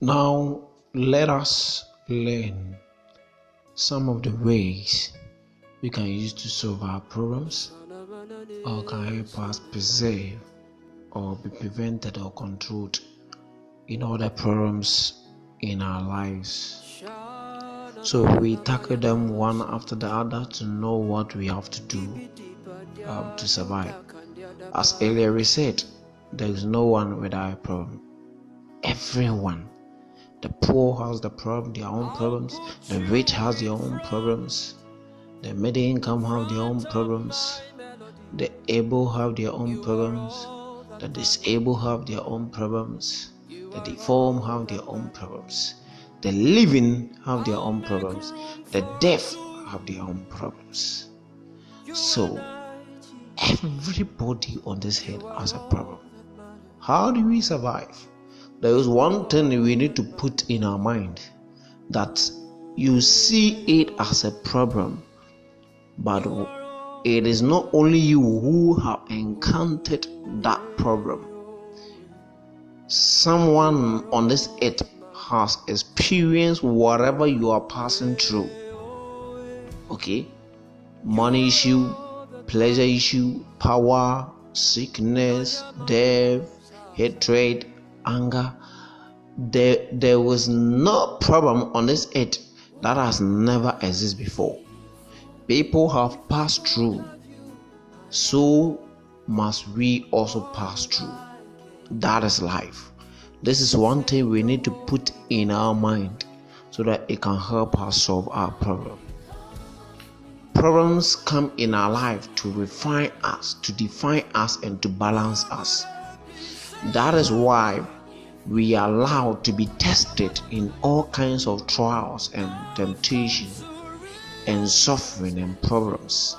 Now, let us learn some of the ways we can use to solve our problems or can help us preserve or be prevented or controlled in other problems in our lives. So we tackle them one after the other to know what we have to do to survive. As earlier we said, there is no one without a problem. Everyone. The poor has their own problems. The rich has their own problems. The middle income have their own problems. The able have their own problems. The disabled have their own problems. The deformed have their own problems. The living have their own problems. The deaf have their own problems. So, everybody on this earth has a problem. How do we survive? There is one thing we need to put in our mind, that you see it as a problem, but it is not only you who have encountered that problem. Someone on this earth has experienced whatever you are passing through. Okay? Money issue, pleasure issue, power, sickness, death, hatred, anger. There was no problem on this earth that has never existed before. People have passed through, so must we also pass through. That is life. This is one thing we need to put in our mind so that it can help us solve our problem. Problems come in our life to refine us, to define us, and to balance us. That is why we are allowed to be tested in all kinds of trials and temptation and suffering and problems.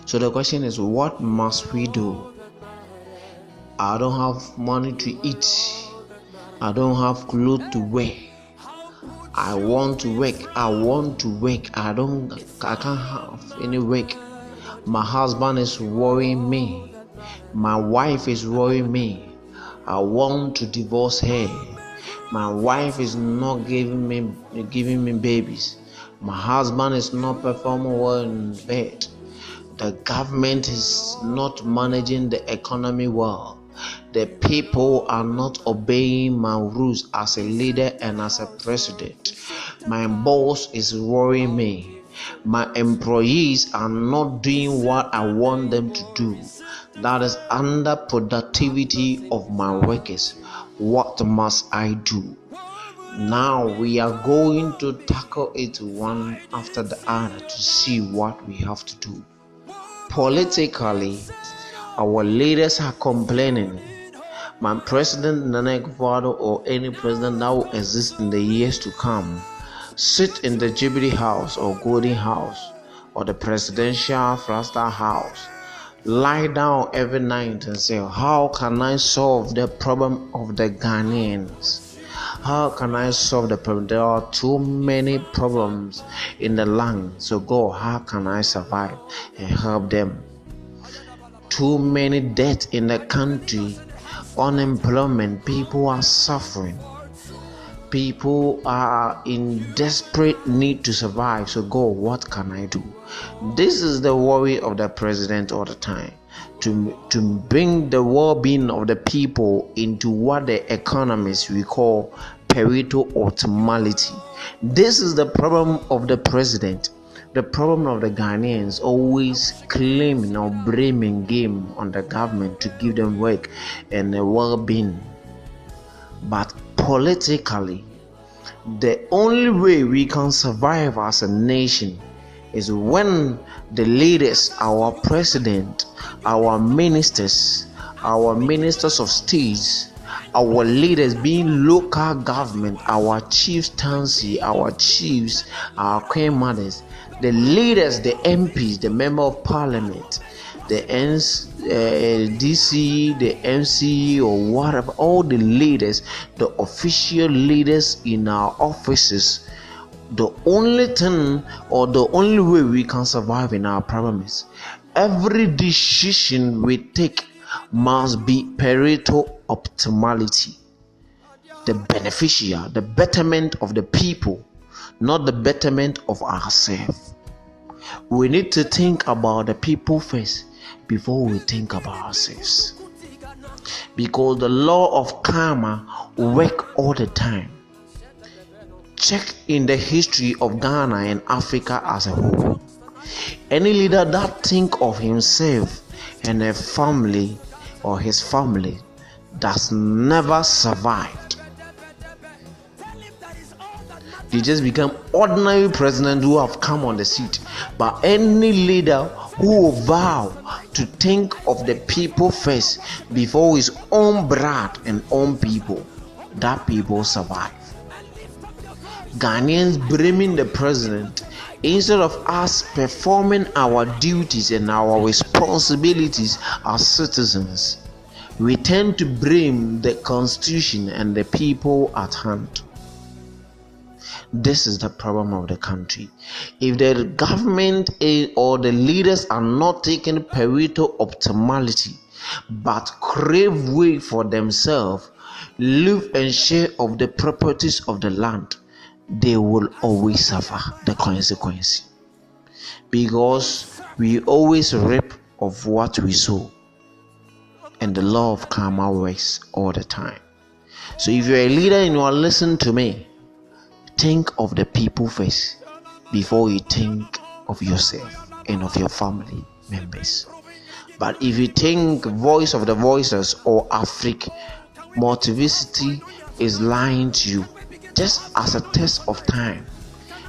So the question is, what must we do? I don't have money to eat. I don't have clothes to wear. I want to work. I can't have any work. My husband is worrying me. My wife is worrying me. I want to divorce her. My wife is not giving me babies. My husband is not performing well in bed. The government is not managing the economy well. The people are not obeying my rules as a leader and as a president. My boss is worrying me. My employees are not doing what I want them to do. That is under productivity of my workers. What must I do? Now we are going to tackle it one after the other to see what we have to do. Politically, our leaders are complaining. My president, Nana Akufo-Addo, or any president that will exist in the years to come, sit in the Jubilee House or Golden House or the Presidential Flaster House, lie down every night and say, how can I solve the problem of the Ghanaians? How can I solve the problem? There are too many problems in the land. So God, how can I survive and help them? Too many deaths in the country, unemployment, people are suffering. People are in desperate need to survive. So God, what can I do? This is the worry of the president all the time. To bring the well-being of the people into what the economists we call Pareto optimality. This is the problem of the president. The problem of the Ghanaians always claiming or blaming game on the government to give them work and well-being. But politically, the only way we can survive as a nation is when the leaders, our president, our ministers of states, our leaders being local government, our chiefs, our chiefs, our queen mothers, the leaders, the MPs, the member of parliament, the DC, the MC, or whatever, all the leaders, the official leaders in our offices, the only thing or the only way we can survive in our problem is every decision we take must be Pareto optimality. the beneficiary, the betterment of the people, not the betterment of ourselves. We need to think about the people first before we think about ourselves. Because the law of karma works all the time. Check in the history of Ghana and Africa as a whole. Any leader that think of himself and a family or his family does never survived. They just become ordinary presidents who have come on the seat. But any leader who will vow to think of the people first before his own blood and own people, that people survive. Ghanaians blaming the president instead of us performing our duties and our responsibilities as citizens. We tend to blame the constitution and the people at hand. This is the problem of the country. If the government or the leaders are not taking Pareto optimality but crave way for themselves, live and share of the properties of the land, they will always suffer the consequence. Because we always reap of what we sow. And the law of karma works all the time. So if you're a leader and you are listening to me, think of the people first before you think of yourself and of your family members. But if you think voice of the voiceless or Africa, multiplicity is lying to you. Just as a test of time,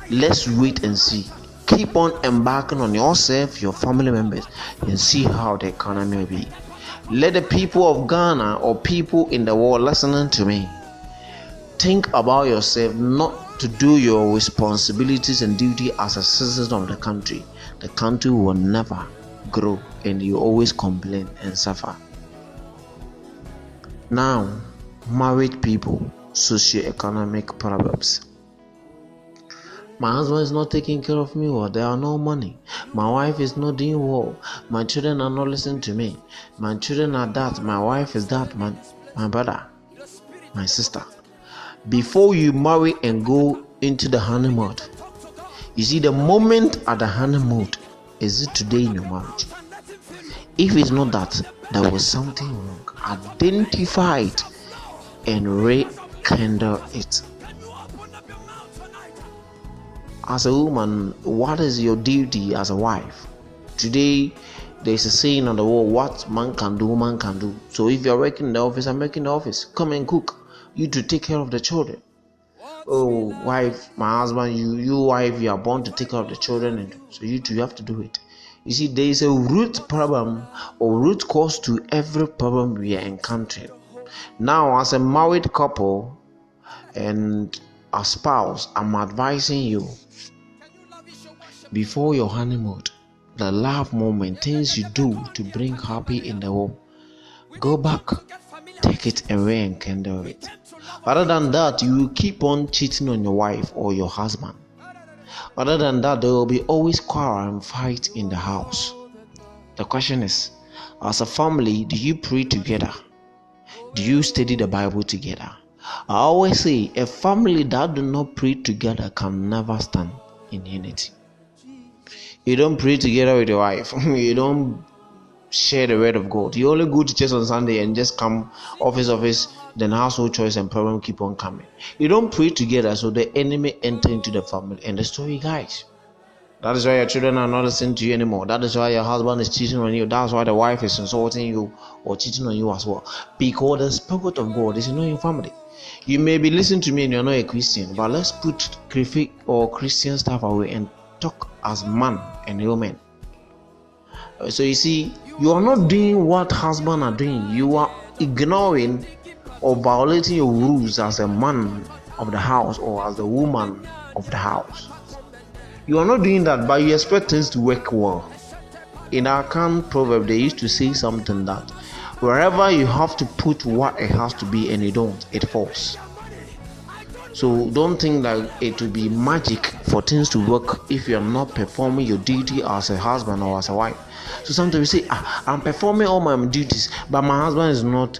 let's wait and see. Keep on embarking on yourself, your family members, and see how the economy will be. Let the people of Ghana or people in the world listening to me think about yourself, not to do your responsibilities and duty as a citizen of the country. The country will never grow and you always complain and suffer. Now, married people, socio-economic problems. My husband is not taking care of me well. There are no money. My wife is not doing well. My children are not listening to me. My children are that. My wife is that. My brother, my sister. Before you marry and go into the honeymoon, you see, the moment at the honeymoon is it today in your marriage. If it's not that, there was something wrong. Identify it and rekindle it. As a woman, what is your duty as a wife? Today, there's a saying on the wall, what man can do, woman can do. So if you're working in the office, I'm working in the office. Come and cook. You to take care of the children. Oh, wife, my husband, you wife, you are born to take care of the children, and so you too, you have to do it. You see, there is a root problem or root cause to every problem we are encountering. Now, as a married couple and a spouse, I'm advising you, before your honeymoon, the love moment, things you do to bring happy in the home, go back, take it away and kindle it. Other than that, you will keep on cheating on your wife or your husband. Other than that, there will be always quarrel and fight in the house. The question is, as a family, do you pray together? Do you study the Bible together? I always say, a family that do not pray together can never stand in unity. You don't pray together with your wife. You don't share the word of God. You only go to church on Sunday and just come office, then household choice and problem keep on coming. You don't pray together, so the enemy enter into the family. And the story, guys. That is why your children are not listening to you anymore. That is why your husband is cheating on you. That's why the wife is insulting you or cheating on you as well. Because the Spirit of God is in your family. You may be listening to me and you're not a Christian, but let's put Christian stuff away and talk as man and woman. So you see, you are not doing what husbands are doing. You are ignoring or violating your rules as a man of the house or as the woman of the house. You are not doing that, but you expect things to work well. In our Akan proverb, they used to say something that wherever you have to put what it has to be and you don't, it falls. So don't think that it will be magic for things to work if you are not performing your duty as a husband or as a wife. So sometimes you say, I'm performing all my duties, but my husband is not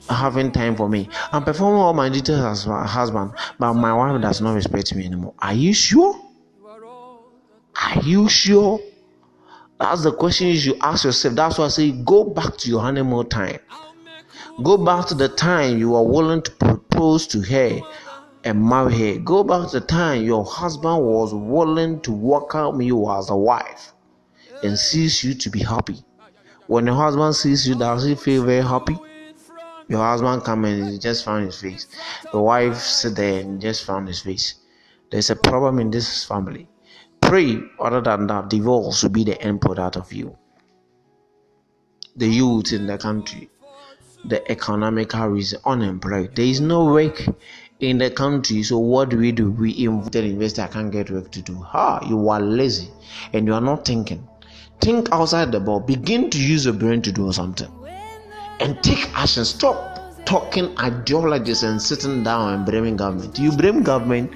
having time for me. I'm performing all my duties as my husband, but my wife does not respect me anymore. Are you sure? Are you sure? That's the question you should ask yourself. That's why I say go back to your honeymoon time. Go back to the time you were willing to propose to her and marry her. Go back to the time your husband was willing to welcome you as a wife and sees you to be happy. When your husband sees you, does he feel very happy? Your husband come and he just found his face. The wife sit there and just found his face. There's a problem in this family. Pray, other than that, divorce will be the end product of you. The youth in the country, the economical reason, unemployed. There is no work in the country, so what do? We invite the investor, I can't get work to do. You are lazy and you are not thinking. Think outside the box. Begin to use your brain to do something and take action. Stop talking ideologies and sitting down and blaming government. You blame government,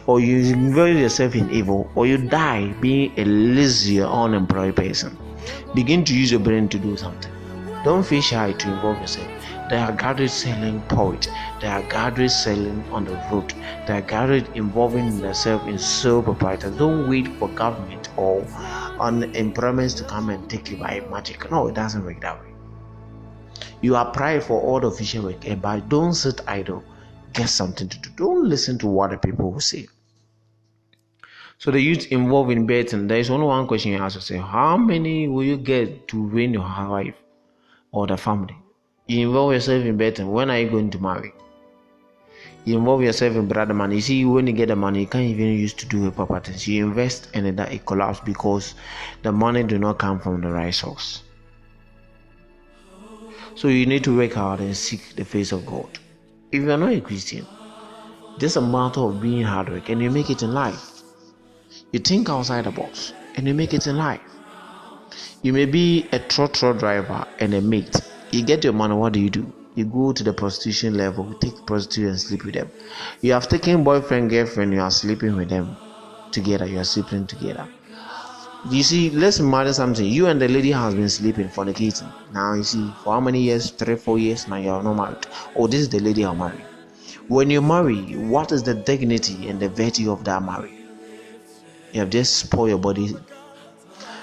or you involve yourself in evil, or you die being a lazy or unemployed person. Begin to use your brain to do something. Don't feel shy to involve yourself. There are gatherings selling porridge. There are gatherings selling on the road. There are gatherings involving themselves in sole proprietors. Don't wait for government or unemployment to come and take you by magic. No, it doesn't work that way. You apply for all the official work, but don't sit idle. Get something to do. Don't listen to what the people will say. So the youth involved in betting, there is only one question you ask yourself: how many will you get to win your wife or the family? You involve yourself in betting. When are you going to marry? You involve yourself in brother money. You see, when you get the money, you can't even use to do a proper things. You invest and then it collapses because the money do not come from the right source. So you need to work hard and seek the face of God. If you are not a Christian, this is a matter of being hard work and you make it in life. You think outside the box and you make it in life. You may be a truck driver and a mate. You get your money, what do? You go to the prostitution level, take prostitute and sleep with them. You have taken boyfriend, girlfriend, you are sleeping with them together, you are sleeping together. You see, let's imagine something. You and the lady has been sleeping, fornicating. Now you see, for how many years? 3-4 years. Now you are not married. Oh, this is the lady I'm married. When you marry, what is the dignity and the virtue of that marriage? You have just spoiled your body.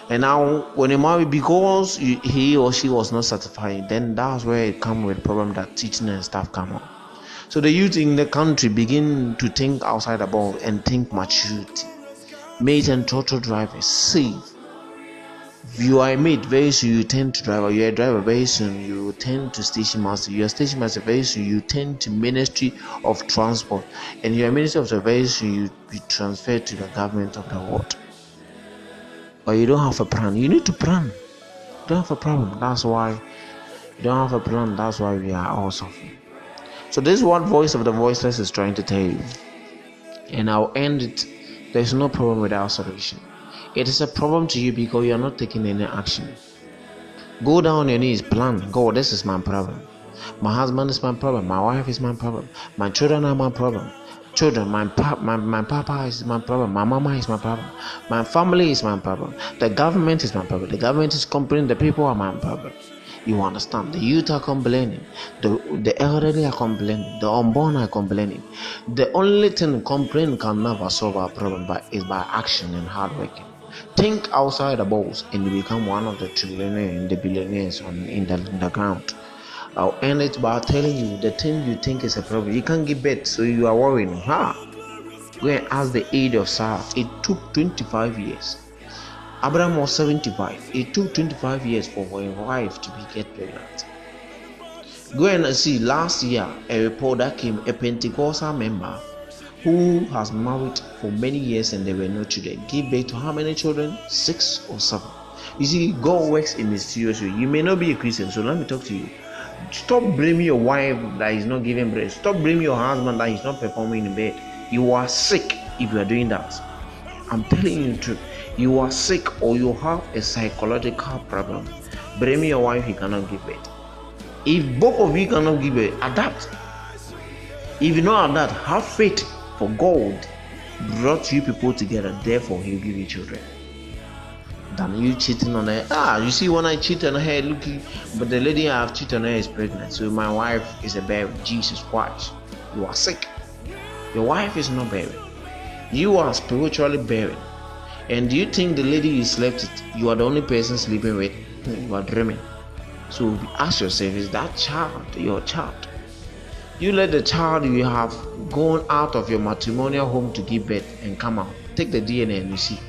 And now, when you marry, because he or she was not certified, then that's where it comes with the problem that teaching and stuff come on. So the youth in the country begin to think outside the box and think maturity. Mate and total drivers, save. If you are a mate, very soon you tend to drive, or you're a driver, very soon you tend to station master. You're a station master, very soon you tend to Ministry of Transport, and you're a Ministry of Transport, very soon you be transferred to the government of the world. But you don't have a plan. You need to plan. You don't have a problem. That's why you don't have a plan. That's why we are all suffering. So this is what Voice of the Voiceless is trying to tell you, and I'll end it. There's no problem without solution. It is a problem to you because you are not taking any action. Go down on your knees, plan. God, this is my problem. My husband is my problem. My wife is my problem. My children are my problem. Children, my papa is my problem. My mama is my problem. My family is my problem. The government is my problem. The government is complaining. The people are my problem. You understand? The youth are complaining. The elderly are complaining. The unborn are complaining. The only thing complaining can never solve our problem is by action and hard working. Think outside the box and you become one of the trillionaires and the billionaires in the ground. I'll end it by telling you the thing you think is a problem. You can't give birth, so you are worrying. Go and ask the age of Sarah. It took 25 years. Abraham was 75. It took 25 years for a wife to get pregnant. Go and see last year a report that came, a Pentecostal member who has married for many years and there were no children, gave birth to how many children? 6 or 7. You see, God works in mysterious way. You may not be a Christian, so let me talk to you. Stop blaming your wife that is not giving birth. Stop blaming your husband that is not performing in bed. You are sick if you are doing that. I'm telling you the truth. You are sick or you have a psychological problem. Blaming your wife, he cannot give birth. If both of you cannot give birth, adapt. If you don't adapt, have faith, for God brought you people together. Therefore, He'll give you children. than you cheating on her. You see, when I cheat on her, looking, but the lady I have cheated on her is pregnant, so my wife is a barren. Jesus Christ, you are sick. Your wife is not barren. You are spiritually barren. And do you think the lady you slept with, you are the only person sleeping with? You are dreaming. So ask yourself, is that child your child? You let the child you have gone out of your matrimonial home to give birth and come out. Take the DNA and you see.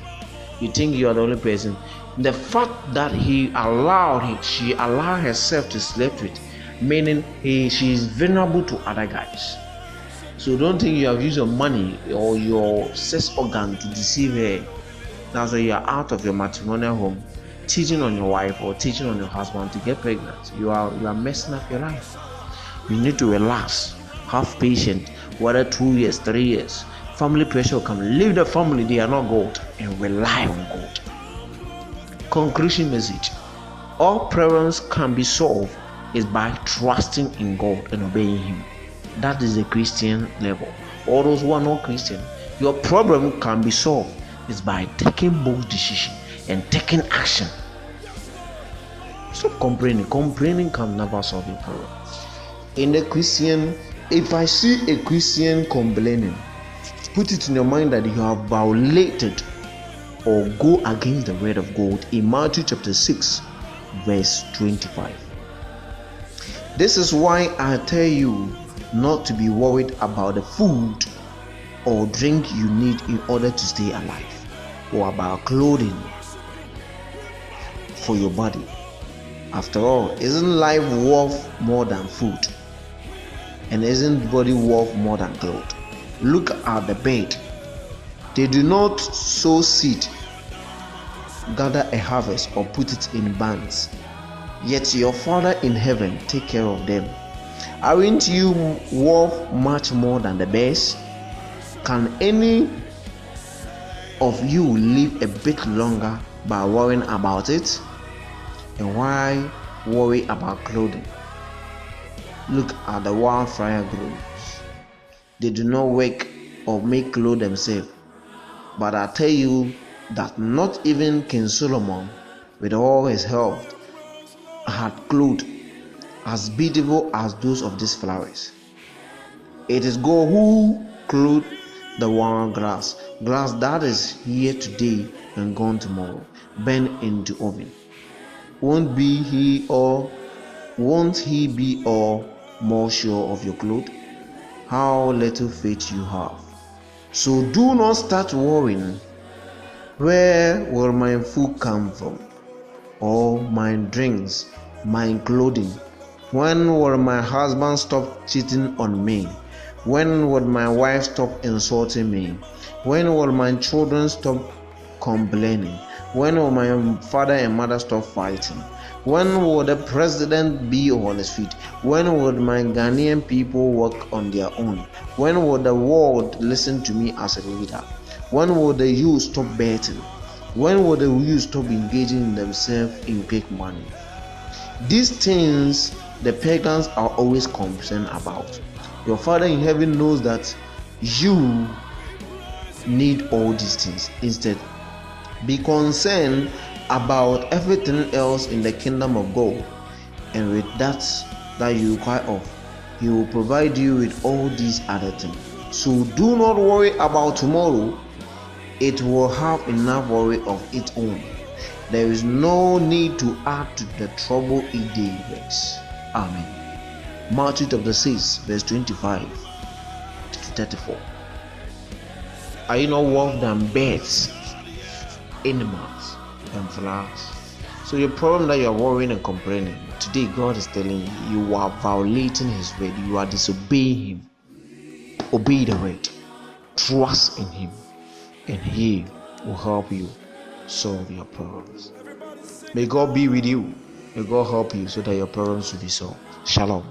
You think you are the only person. The fact that she allowed herself to sleep with, meaning she is vulnerable to other guys. So don't think you have used your money or your sex organ to deceive her. That's why you are out of your matrimonial home, cheating on your wife or cheating on your husband to get pregnant. You are messing up your life. You need to relax, have patience, whether 2 years, 3 years. Family pressure will come. Leave the family, they are not God, and rely on God. Conclusion message: all problems can be solved is by trusting in God and obeying Him. That is the Christian level. All those who are not Christian, your problem can be solved is by taking bold decision and taking action. Stop complaining. Complaining can never solve your problem. In the Christian, if I see a Christian complaining, put it in your mind that you have violated or go against the word of God in Matthew chapter 6 verse 25. This is why I tell you not to be worried about the food or drink you need in order to stay alive, or about clothing for your body. After all, isn't life worth more than food? And isn't body worth more than clothes? Look at the bird. They do not sow seed, gather a harvest, or put it in barns. Yet your Father in heaven take care of them. Aren't you worth much more than the birds? Can any of you live a bit longer by worrying about it? And why worry about clothing? Look at the wildfire grows. They do not work or make clothes themselves. But I tell you that not even King Solomon, with all his health, had clothes as beautiful as those of these flowers. It is God who clothed the wild grass that is here today and gone tomorrow, burned into oven. Won't he be all more sure of your clothes? How little faith you have. So do not start worrying, where will my food come from, or my drinks, my clothing? When will my husband stop cheating on me? When will my wife stop insulting me? When will my children stop complaining? When will my father and mother stop fighting? When will the president be on his feet? When will my Ghanaian people work on their own? When will the world listen to me as a leader? When will the youth stop betting? When will the youth stop engaging in themselves in quick money? These things the pagans are always concerned about. Your Father in heaven knows that you need all these things. Instead, be concerned about everything else in the kingdom of God, and with that you require of, He will provide you with all these other things. So do not worry about tomorrow. It will have enough worry of its own. There is no need to add to the trouble it day brings. Amen. Matthew chapter 6 verse 25 to 34. Are you not worth than birds, animals, and flowers? So your problem that you are worrying and complaining, today God is telling you are violating His word. You are disobeying Him. Obey the word. Trust in Him, and He will help you solve your problems. May God be with you. May God help you so that your problems will be solved. Shalom.